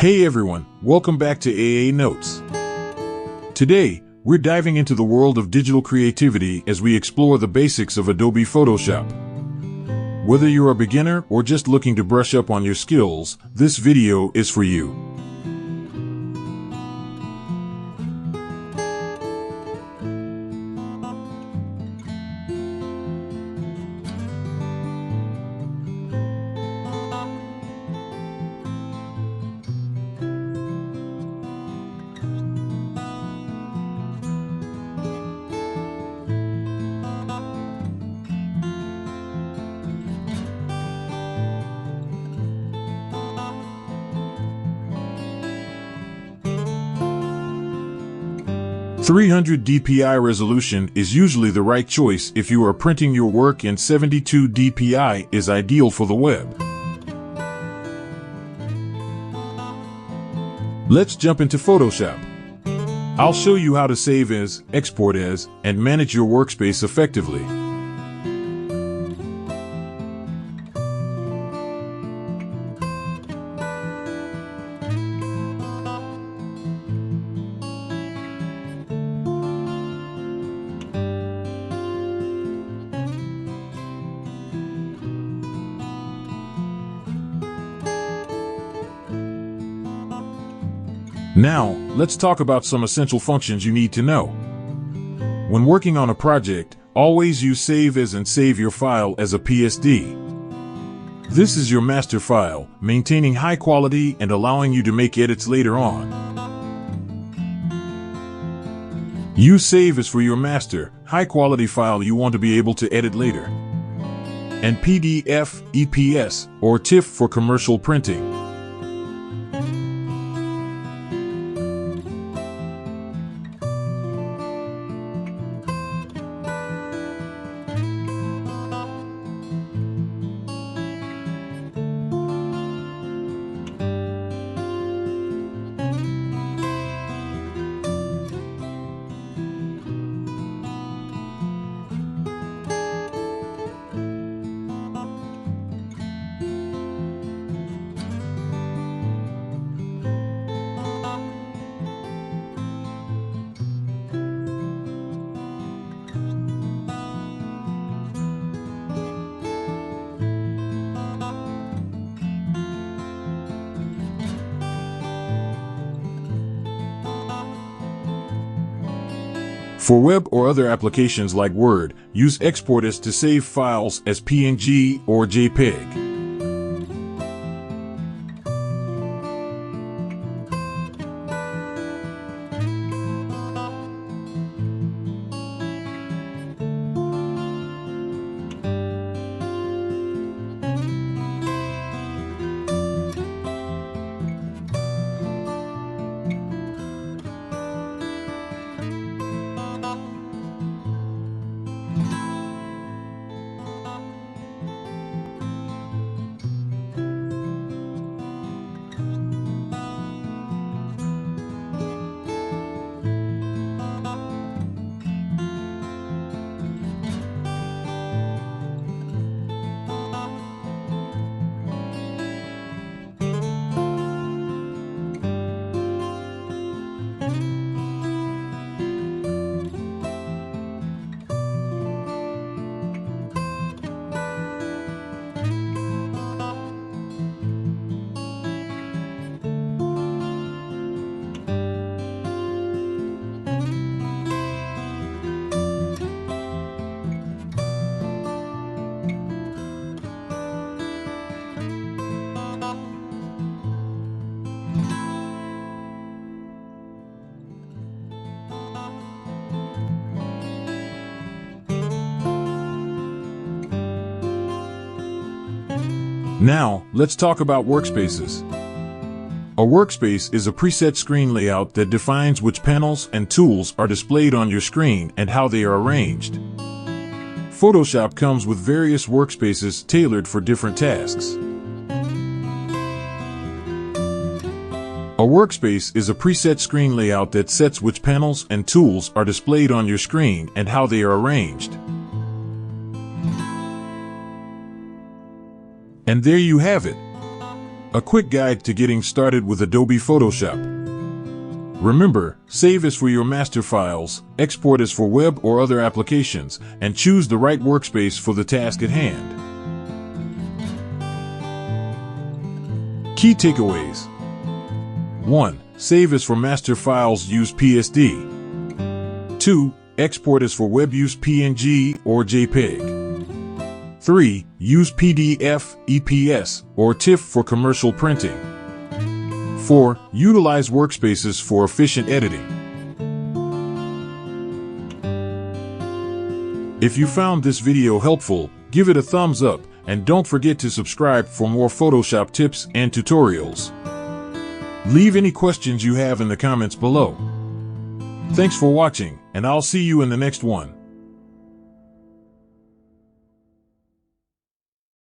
Hey everyone, welcome back to AA Notes. Today, we're diving into the world of digital creativity as we explore the basics of Adobe Photoshop. Whether you're a beginner or just looking to brush up on your skills, this video is for you. .300 dpi resolution is usually the right choice if you are printing your work, and 72 dpi is ideal for the web. Let's jump into Photoshop. I'll show you how to save as, export as, and manage your workspace effectively. Now, let's talk about some essential functions you need to know. When working on a project, always use Save As and save your file as a PSD. This is your master file, maintaining high quality and allowing you to make edits later on. Use Save As for your master, high-quality file you want to be able to edit later. And PDF, EPS, or TIFF for commercial printing. For web or other applications like Word, use Export As to save files as PNG or JPEG. Now, let's talk about Workspaces. A workspace is a preset screen layout that defines which panels and tools are displayed on your screen and how they are arranged. Photoshop comes with various workspaces tailored for different tasks. A workspace is a preset screen layout that sets which panels and tools are displayed on your screen and how they are arranged. And there you have it. A quick guide to getting started with Adobe Photoshop. Remember, save as for your master files, export as for web or other applications, and choose the right workspace for the task at hand. Key takeaways. 1. Save as for master files, use PSD. 2. Export as for web, use PNG or JPEG. 3. Use PDF, EPS, or TIFF for commercial printing. 4. Utilize Workspaces for efficient editing. If you found this video helpful, give it a thumbs up, and don't forget to subscribe for more Photoshop tips and tutorials. Leave any questions you have in the comments below. Thanks for watching, and I'll see you in the next one.